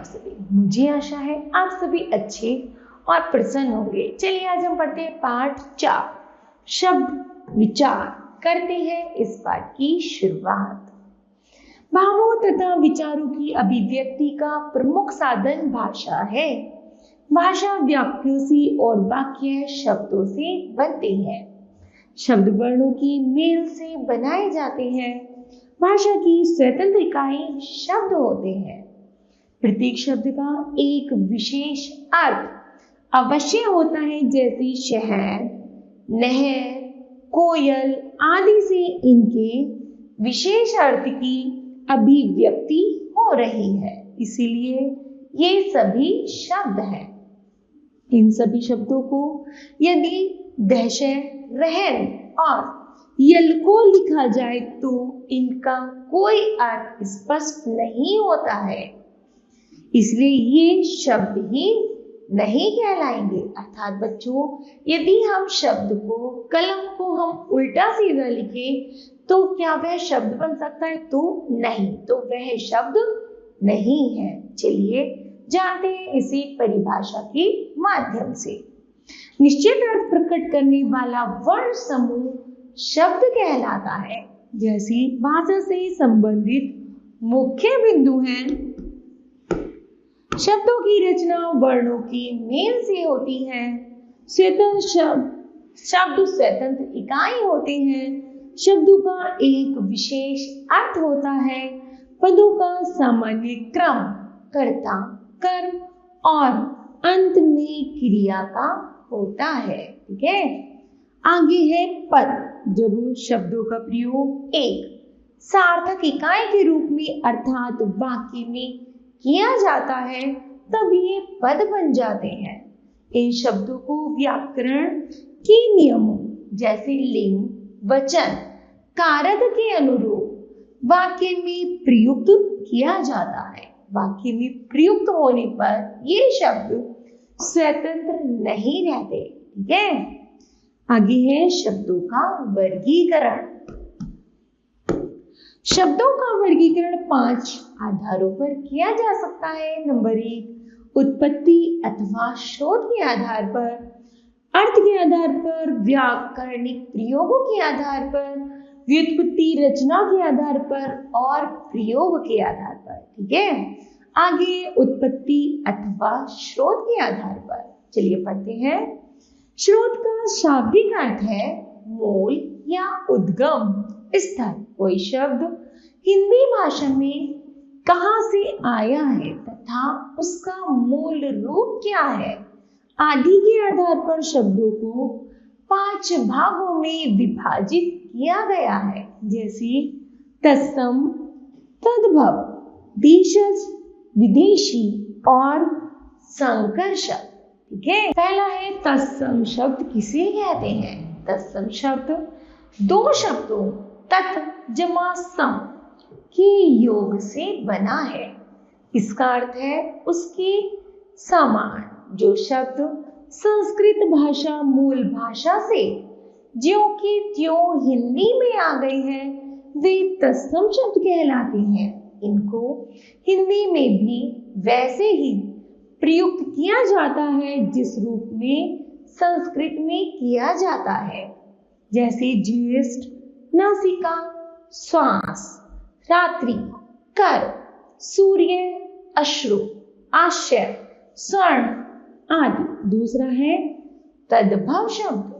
आप सभी? मुझे आशा है आप सभी अच्छे और प्रसन्न होंगे। चलिए आज हम पढ़ते हैं पाठ 4 शब्द विचार। करते हैं इस पाठ की शुरुआत। भावों तथा विचारों की अभिव्यक्ति का प्रमुख साधन भाषा है। भाषा वाक्यों से और वाक्य शब्दों से बनते हैं। शब्द वर्णों की मेल से बनाए जाते हैं। भाषा की स्वतंत्र इकाई शब्द होते हैं। प्रत्येक शब्द का एक विशेष अर्थ अवश्य होता है, जैसे शहर, नहर, कोयल आदि से इनके विशेष अर्थ की अभिव्यक्ति हो रही है, इसीलिए ये सभी शब्द हैं। इन सभी शब्दों को यदि दहशत, रहन और यल को लिखा जाए तो इनका कोई अर्थ स्पष्ट नहीं होता है, इसलिए ये शब्द ही नहीं कहलाएंगे। अर्थात बच्चों, यदि हम शब्द को, कलम को हम उल्टा सीधा लिखें तो क्या वह शब्द बन सकता है? तो नहीं, तो वह शब्द नहीं है। चलिए जानते हैं इसी परिभाषा के माध्यम से। निश्चित अर्थ प्रकट करने वाला वर्ण समूह शब्द कहलाता है। जैसे भाषा से संबंधित मुख्य बिंदु हैं। शब्दों की रचना वर्णों की मेल से होती है। स्वतंत्र शब्द स्वतंत्र इकाई होते हैं। शब्दों का एक विशेष अर्थ होता है। पदों का सामान्य क्रम, कर्ता, कर्म और अंत में क्रिया का होता है। ठीक है, आगे है पद। जब शब्दों का प्रयोग एक सार्थक इकाई के रूप में अर्थात वाक्य में किया जाता है तब ये पद बन जाते हैं। इन शब्दों को व्याकरण के नियमों जैसे लिंग, वचन, कारक के अनुरूप वाक्य में प्रयुक्त किया जाता है। वाक्य में प्रयुक्त होने पर ये शब्द स्वतंत्र नहीं रहते। ठीक है, आगे है शब्दों का वर्गीकरण। शब्दों का वर्गीकरण 5 आधारों पर किया जा सकता है। नंबर 1, उत्पत्ति अथवा शोध के आधार पर, अर्थ के आधार पर, व्याकरणिक प्रयोगों के आधार पर, व्युत्पत्ति रचना के आधार पर और प्रयोग के आधार पर। ठीक है, आगे उत्पत्ति अथवा स्रोत के आधार पर। चलिए पढ़ते हैं। स्रोत का शाब्दिक अर्थ है मूल या उद्गम स्थल। कोई शब्द हिंदी भाषा में कहाँ से आया है तथा उसका मूल रूप क्या है आदि के आधार पर शब्दों को 5 भागों में विभाजित किया गया है। जैसे तत्सम, तद्भव, देशज, विदेशी और संकर शब्द। ठीक है, पहला है तत्सम शब्द किसे कहते हैं? तत्सम शब्द 2 शब्दों तत् जमा सम के योग से बना है। इसका अर्थ है उसके समान। जो शब्द संस्कृत भाषा मूल भाषा से ज्यों की त्यों हिंदी में आ गए हैं वे तत्सम शब्द कहलाते हैं। इनको हिंदी में भी वैसे ही प्रयुक्त किया जाता है जिस रूप में संस्कृत में किया जाता है। जैसे ज्येष्ठ, नासिका, श्वास, रात्रि, कर, सूर्य, अश्रु, आश्चर्य, स्वर्ण आदि। दूसरा है तद्भव शब्द।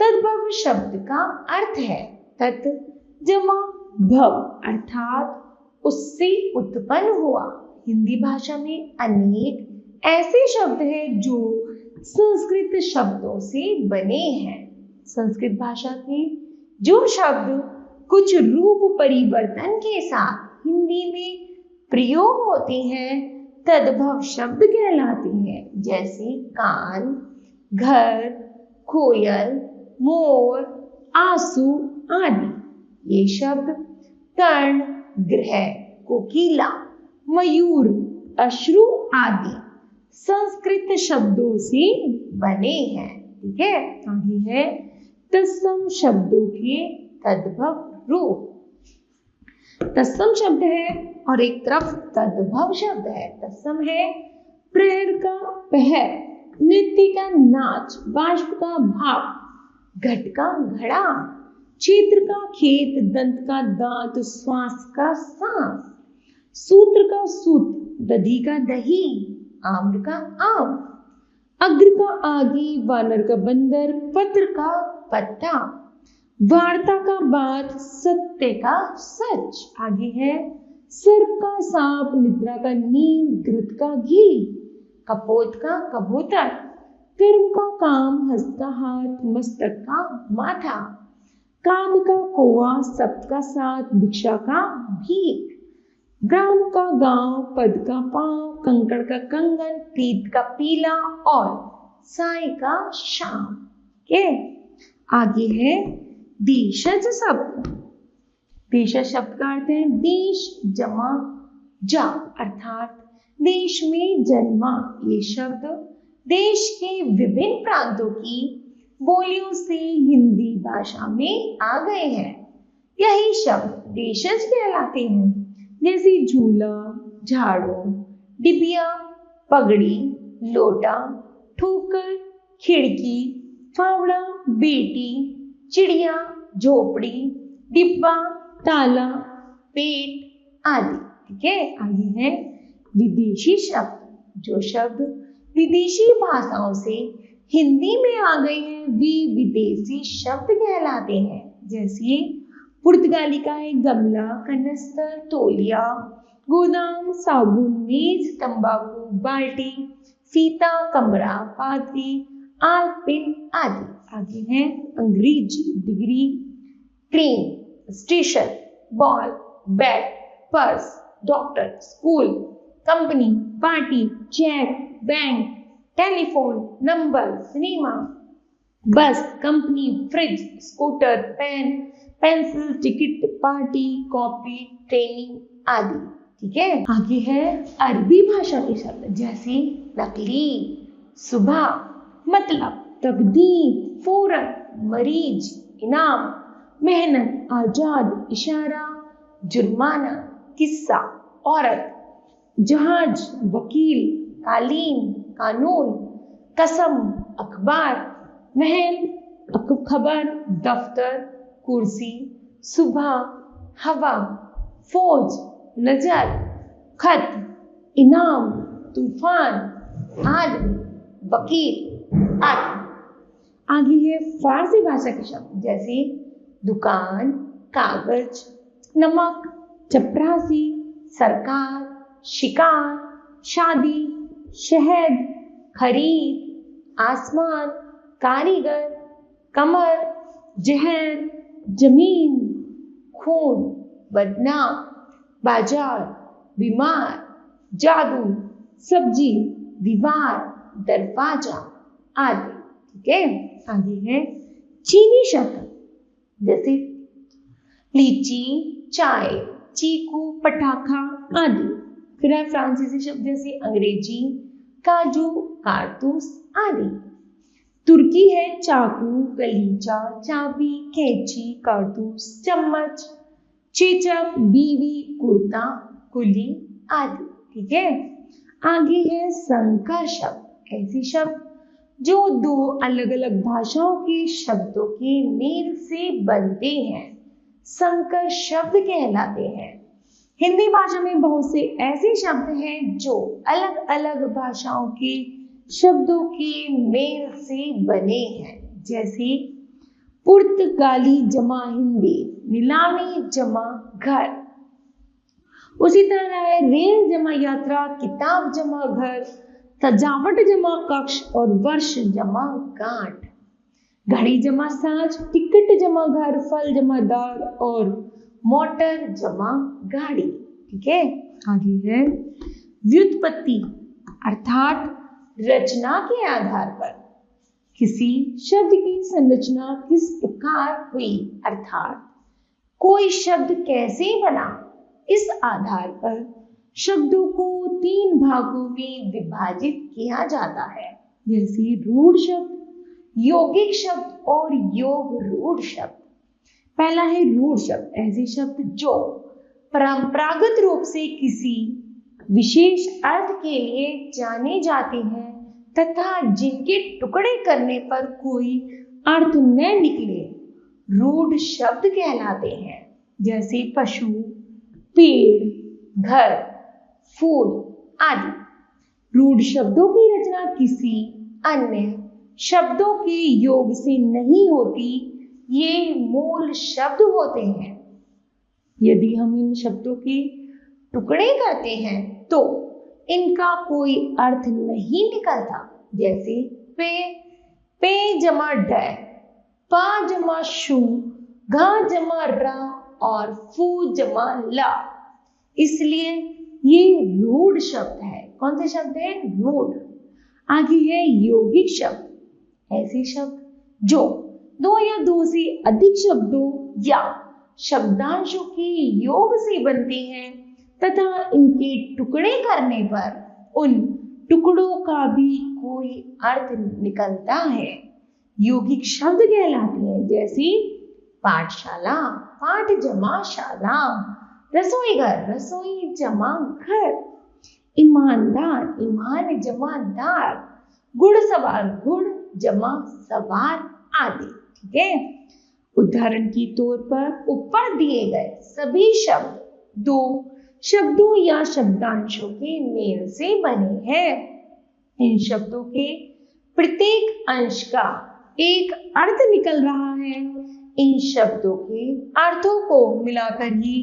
तद्भव शब्द का अर्थ है तत् जमा भव अर्थात उससे उत्पन्न हुआ। हिंदी भाषा में अनेक ऐसे शब्द हैं जो संस्कृत शब्दों से बने हैं। संस्कृत भाषा के जो शब्द कुछ रूप परिवर्तन के साथ हिंदी में प्रयोग होते हैं तद्भव शब्द कहलाते हैं। जैसे कान, घर, कोयल, मोर, आंसू आदि। ये शब्द कर्ण, ग्रह, कोकिला, मयूर, अश्रु आदि संस्कृत शब्दों से बने हैं। ठीक है, आगे है तत्सम शब्दों के तद्भव रूप। तत्सम शब्द है और एक तरफ तद्भव शब्द है। तत्सम है प्रहर का पहर, नृत्य का नाच, बाष्प का भाप, घट का घड़ा, क्षेत्र का खेत, दंत का दांत, श्वास का सांस, सूत्र का सूत्र, दधी का दही, आम्र का आम, अग्र का आगे, वानर का बंदर, पत्र का पत्ता, वार्ता का बात, सत्य का सच। आगे है सर्प का सांप, निद्रा का नींद, घृत का घी, कपोत का कबूतर, कर्म का काम, हस्त का हाथ, मस्तक का माथा, काग का कौवा, सप्त का सात, भिक्षा का भीख, ग्राम का गांव, पद का पांव, कंकड़ का कंगन, पीत का पीला और साय का शाम। के आगे है देशज शब्द। देशज शब्द का अर्थ है देश जमा जा, अर्थात देश में जन्मा। ये शब्द देश के विभिन्न प्रांतों की बोलियों से हिंदी भाषा में आ गए हैं। यही शब्द देशज कहलाते हैं, जैसे झूला, झाड़ू, डिबिया, पगड़ी, लोटा, ठोकर, खिड़की, फावड़ा, बेटी, चिड़िया, झोपड़ी, डिब्बा, ताला, पेट आदि। ठीक है। आगे है विदेशी शब्द। जो शब्द विदेशी भाषाओं से हिंदी में आ गए हैं वे विदेशी शब्द कहलाते हैं। जैसे पुर्तगाली का है गमला, कनस्तर, तौलिया, गोदाम, साबुन, मेज, तंबाकू, बाल्टी, फीता, कमरा, पादरी, आलपिन आदि। आगे है अंग्रेजी। Degree, train, station, ball, bat, purse, doctor, school, company, party, cheque, bank, telephone, number, cinema, bus, company, fridge, scooter, pen, pencil, ticket, party, copy, training आदि। ठीक है। आगे है अरबी भाषा के शब्द, जैसे नकली, सुबह, मतलब, तकदीर, फौरन, मरीज, इनाम, मेहनत, आजाद, इशारा, जुर्माना, किस्सा, औरत, जहाज, वकील, कालीन, कानून, कसम, अखबार, महल, खबर, दफ्तर, कुर्सी, सुबह, हवा, फौज, नजर, खत, इनाम, तूफान, आदमी, वकील आदि। आगे है फारसी भाषा के शब्द, जैसे दुकान, कागज, नमक, चपरासी, सरकार, शिकार, शादी, शहद, खरीद, आसमान, कारीगर, कमर, जहर, जमीन, खून, बदनाम, बाजार, बीमार, जादू, सब्जी, दीवार, दरवाजा आदि। ठीक है। आगे है चीनी शब्द, जैसे लीची, चाय, चीकू, पटाखा आदि। फिर है फ्रांसीसी शब्द, जैसे अंग्रेजी, काजू, कारतूस आदि। तुर्की है चाकू, गलीचा, चाबी, कैंची, कारतूस, चम्मच, चेचक, बीवी, कुर्ता, कुली आदि। ठीक है। आगे है संकर शब्द, ऐसे शब्द जो दो अलग अलग भाषाओं के शब्दों के मेल से बनते हैं, संकर शब्द कहलाते हैं। हिंदी भाषा में बहुत से ऐसे शब्द हैं जो अलग अलग भाषाओं के शब्दों के मेल से बने हैं, जैसे पुर्तगाली जमा हिंदी, नीलामी जमा घर। उसी तरह है रेल जमा यात्रा, किताब जमा घर, सजावट जमा कक्ष और वर्ष जमा गांठ, घड़ी जमा साज, टिकट जमा घर, फल जमा दार और मोटर जमा गाड़ी। ठीक है। आगे है व्युत्पत्ति, अर्थात रचना के आधार पर किसी शब्द की संरचना किस प्रकार हुई, अर्थात कोई शब्द कैसे बना, इस आधार पर शब्दों को 3 भागों में विभाजित किया जाता है, जैसे रूढ़ शब्द, यौगिक शब्द और योग रूढ़ शब्द। पहला है रूढ़ शब्द, ऐसे शब्द जो परंपरागत रूप से किसी विशेष अर्थ के लिए जाने जाते हैं तथा जिनके टुकड़े करने पर कोई अर्थ न निकले रूढ़ शब्द कहलाते हैं। जैसे पशु, पेड़, घर, फूल आदि। रूढ़ शब्दों की रचना किसी अन्य शब्दों के योग से नहीं होती, ये मूल शब्द होते हैं। यदि हम इन शब्दों के टुकड़े करते हैं तो इनका कोई अर्थ नहीं निकलता। जैसे पे जमा ड, पा जमा शू, घा जमा रा और फू जमा ला। इसलिए ये रूढ़ शब्द है। कौन से शब्द है? रूढ़। आगे है यौगिक शब्द। ऐसे शब्द जो दो या दो से अधिक शब्दों या शब्दांशों के योग से बनते हैं तथा इनके टुकड़े करने पर उन टुकड़ों का भी कोई अर्थ निकलता है, यौगिक शब्द कहलाते हैं। जैसे पाठशाला, पाठ जमा शाला, रसोई घर, रसोई जमा घर, ईमानदार, ईमान जमा दार, घुड़सवार, घुड़ जमा सवार आदि। ठीक है। उदाहरण के तौर पर ऊपर दिए गए सभी शब्द दो शब्दों या शब्दांशों के मेल से बने हैं। इन शब्दों के प्रत्येक अंश का एक अर्थ निकल रहा है। इन शब्दों के अर्थों को मिलाकर ही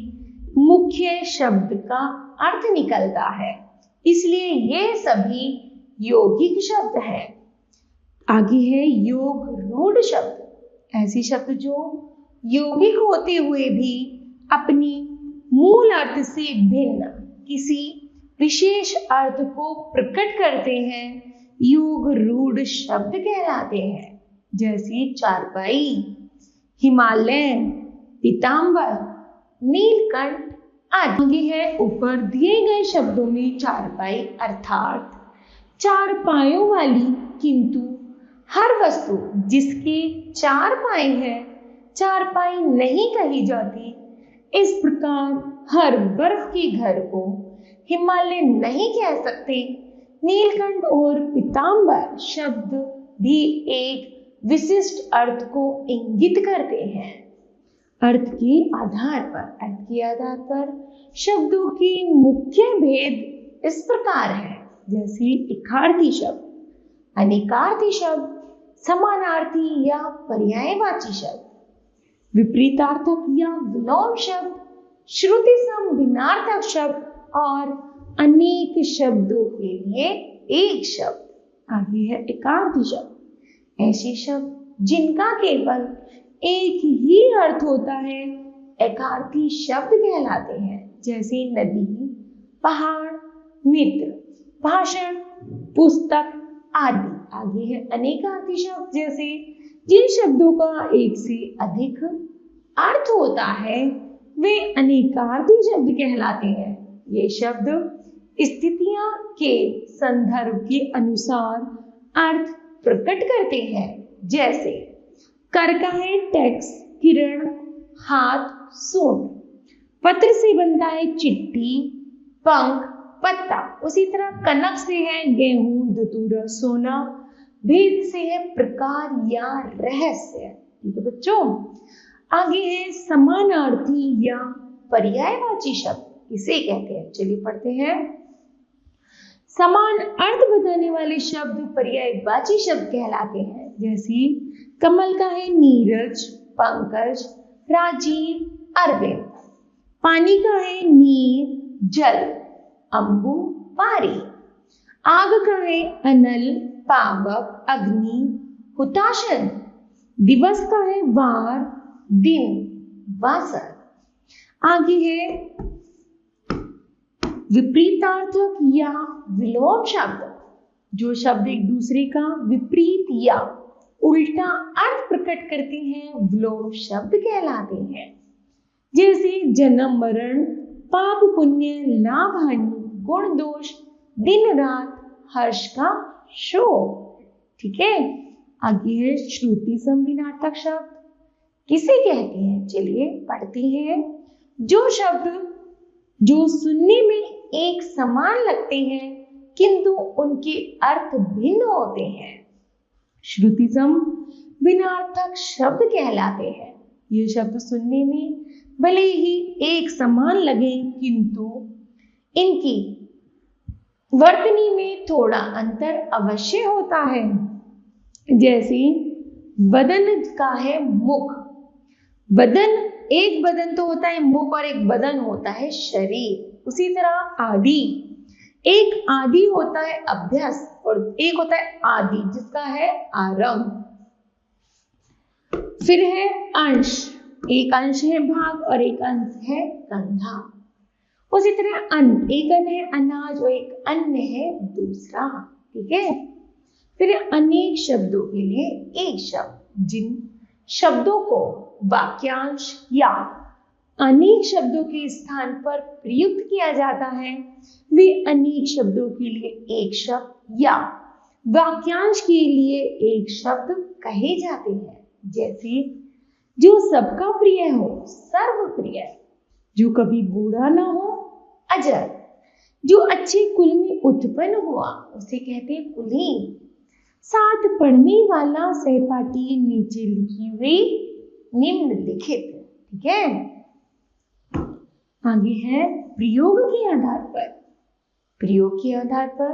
मुख्य शब्द का अर्थ निकलता है, इसलिए ये सभी यौगिक शब्द हैं। आगे है योग रूढ़ शब्द। ऐसे शब्द जो यौगिक होते हुए भी अपनी मूल अर्थ से भिन्न किसी विशेष अर्थ को प्रकट करते हैं, योग रूढ़ शब्द कहलाते हैं। जैसे चारपाई, हिमालय, पीतांबर, नीलकंठ आदि है। ऊपर दिए गए शब्दों में चारपाई अर्थात चार पायों वाली किंतु हर वस्तु जिसके चार पाए हैं चारपाई नहीं कही जाती। इस प्रकार हर बर्फ के घर को हिमालय नहीं कह सकते। नीलकंठ और पीतांबर शब्द भी एक विशिष्ट अर्थ को इंगित करते हैं। अर्थ के आधार पर शब्दों के मुख्य भेद इस प्रकार है। जैसे एकार्थी शब्द, अनेकार्थी शब्द, समानार्थी या पर्यायवाची शब्द, विपरीतार्थक या विलोम शब्द, श्रुति सम भिन्नार्थक शब्द और अनेक शब्दों के लिए एक शब्द। आगे है एकार्थी शब्द। ऐसे शब्द जिनका केवल एक ही अर्थ होता है एकार्थी शब्द कहलाते हैं। जैसे नदी, पहाड़, मित्र, भाषण, पुस्तक आदि। आगे है अनेकार्थी शब्द। जैसे जिन शब्दों का एक से अधिक अर्थ होता है वे अनेकार्थी शब्द कहलाते हैं। ये शब्द स्थितियां के संदर्भ के अनुसार अर्थ प्रकट करते हैं। जैसे कर का है टैक्स, किरण, हाथ, सूंड। पत्र से बनता है चिट्ठी, पंख, पत्ता। उसी तरह कनक से है गेहूं, धतूरा, सोना। भेद से है प्रकार या रहस्य। ठीक है बच्चों। आगे है समानार्थी या पर्यायवाची शब्द। इसे कहते हैं, चलिए पढ़ते हैं। समान अर्थ बताने वाले शब्द पर्यायवाची शब्द कहलाते हैं। जैसे कमल का है नीरज, पंकज, राजीव, अरविंद। पानी का है नीर, जल, अंबु, पारी। आग का है अनल, पावक, अग्नि, हुताशन। दिवस का है वार, दिन, वासर। आगे है विपरीतार्थक या विलोम शब्द। जो शब्द एक दूसरे का विपरीत या उल्टा अर्थ प्रकट करते हैं विलोम शब्द कहलाते हैं। जैसे जन्म मरण, पाप पुण्य, लाभ हानि, गुण दोष, दिन रात, हर्ष का शोक। ठीक है। आगे है श्रुति संविनाटक शब्द। किसे कहते हैं? चलिए पढ़ते हैं। जो शब्द जो सुनने में एक समान लगते हैं किंतु उनके अर्थ भिन्न होते हैं। श्रुतिसम भिन्नार्थक शब्द कहलाते हैं। ये शब्द सुनने में भले ही एक समान लगे किंतु इनकी वर्तनी में थोड़ा अंतर अवश्य होता है। जैसे बदन का है मुख, बदन एक बदन तो होता है मुख और एक बदन होता है शरीर। उसी तरह आदि, एक आदि होता है अभ्यास और एक होता है आदि जिसका है आरंभ। फिर है अंश, एक अंश है भाग और एक अंश है कंधा। उसी तरह अन्न, एक अन्न है अनाज और एक अन्न है दूसरा। ठीक है। फिर अनेक शब्दों के लिए एक शब्द, जिन शब्दों को वाक्यांश या अनेक शब्दों के स्थान पर प्रयुक्त किया जाता है वे अनेक शब्दों के लिए एक शब्द या वाक्यांश के लिए एक शब्द कहे जाते हैं। जैसे जो सबका प्रिय हो सर्वप्रिय, जो कभी बूढ़ा ना हो अजर, जो अच्छे कुल में उत्पन्न हुआ उसे कहते हैं कुलीन। साथ पढ़ने वाला सहपाठी नीचे लिखी हुई निम्नलिखित। ठीक है। आगे है प्रयोग के आधार पर। प्रयोग के आधार पर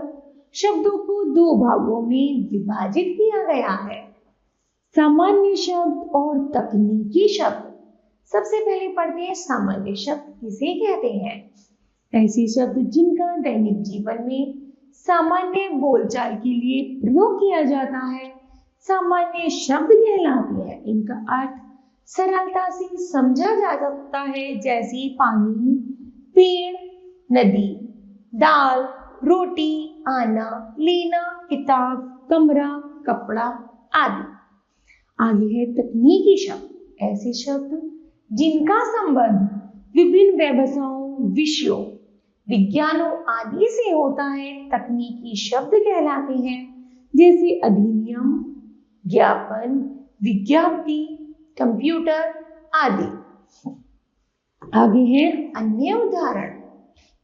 शब्दों को दो भागों में विभाजित किया गया है, सामान्य शब्द और तकनीकी शब्द। सबसे पहले पढ़ते हैं सामान्य शब्द किसे कहते हैं। ऐसे शब्द जिनका दैनिक जीवन में सामान्य बोलचाल के लिए प्रयोग किया जाता है सामान्य शब्द कहलाते हैं। इनका अर्थ सरलता से समझा जा सकता है, जैसे पानी, पेड़, नदी, दाल, रोटी, आना, लेना, किताब, कमरा, कपड़ा आदि। आगे है तकनीकी शब्द, ऐसे शब्द जिनका संबंध विभिन्न व्यवसायों, विषयों, विज्ञानों आदि से होता है तकनीकी शब्द कहलाते हैं। जैसे अधिनियम, ज्ञापन, विज्ञप्ति, कंप्यूटर आदि। आगे है अन्य उदाहरण,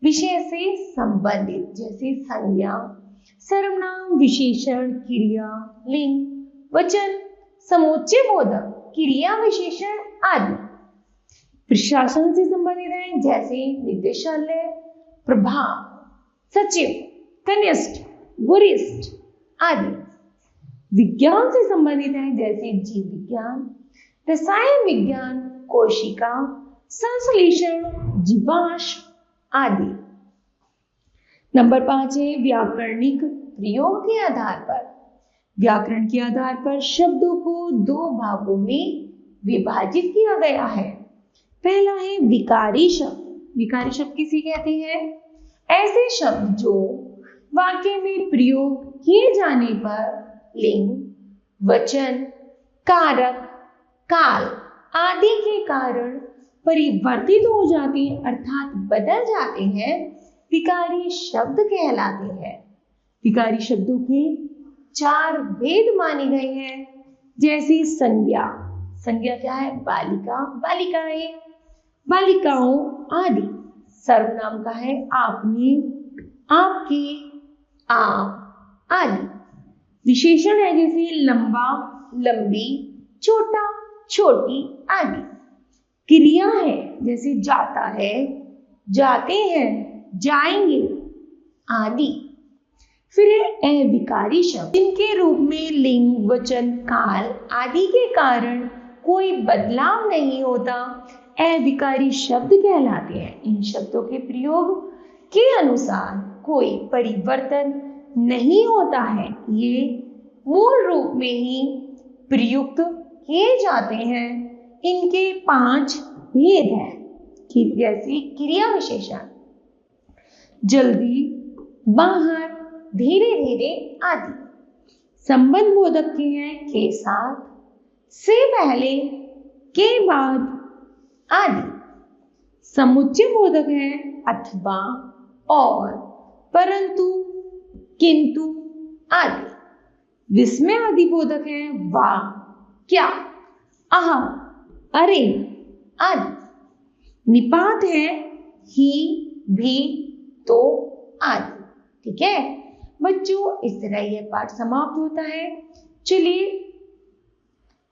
विषय से संबंधित, जैसे संज्ञा, सर्वनाम, विशेषण, क्रिया, लिंग, वचन, समुच्चय बोधक, क्रिया विशेषण आदि। प्रशासन से संबंधित है, जैसे निदेशालय, प्रभाग, सचिव, कनिष्ठ, वरिष्ठ आदि। विज्ञान से संबंधित है, जैसे जीव विज्ञान, रसायन विज्ञान, कोशिका, संश्लेषण, जीवाश्म आदि। नंबर 5 है व्याकरणिक प्रयोग के आधार पर। व्याकरण के आधार पर शब्दों को दो भागों में विभाजित किया गया है। पहला है विकारी शब्द। विकारी शब्द किसे कहते हैं? ऐसे शब्द जो वाक्य में प्रयोग किए जाने पर लिंग, वचन, कारक, काल आदि के कारण परिवर्तित हो जाते हैं अर्थात बदल जाते हैं, विकारी शब्द कहलाते हैं। विकारी शब्दों के 4 भेद माने गए हैं, जैसे संज्ञा। संज्ञा क्या है? बालिका, बालिकाएं, बालिकाओं आदि। सर्वनाम का है आपने, आपके, आप आदि। विशेषण है जैसे लंबा, लंबी, छोटा, छोटी आदि। क्रिया है जैसे जाता है, जाते हैं, जाएंगे आदि। फिर है अविकारी शब्द, जिनके रूप में लिंग, वचन, काल आदि के कारण कोई बदलाव नहीं होता, अविकारी शब्द कहलाते हैं। इन शब्दों के प्रयोग के अनुसार कोई परिवर्तन नहीं होता है, ये मूल रूप में ही प्रयुक्त किए जाते हैं। इनके 5 भेद हैं, जैसे क्रिया विशेषण, जल्दी, बाहर, धीरे धीरे आदि। संबंध बोधक के हैं के साथ, से पहले, के बाद आदि। समुच्चय बोधक है अथवा, और, परंतु, किंतु आदि। विस्मय आदि बोधक है वाह, क्या, आह, अरे आदि। निपात है ही, भी, तो, आदि। ठीक है बच्चों, इस तरह यह पाठ समाप्त होता है। चलिए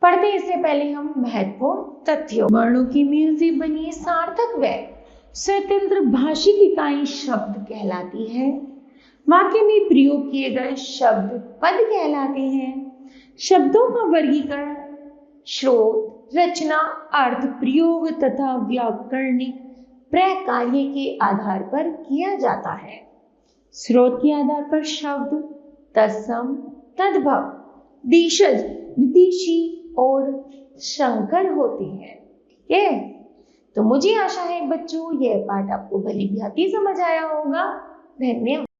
पढ़ते इससे पहले हम महत्वपूर्ण तथ्यों। वर्णों की मेल से बनी सार्थक व स्वतंत्र भाषिक इकाई शब्द कहलाती है। वाक्य में प्रयोग किए गए शब्द पद कहलाते हैं। शब्दों का वर्गीकरण स्रोत, रचना, अर्थ, प्रयोग तथा व्याकरणिक प्रकार्य के आधार पर किया जाता है। स्रोत के आधार पर शब्द तत्सम, तद्भव, देशज, विदेशी और संकर होते हैं। ठीक है, तो मुझे आशा है बच्चों यह पाठ आपको भली भांति समझ आया होगा। धन्यवाद।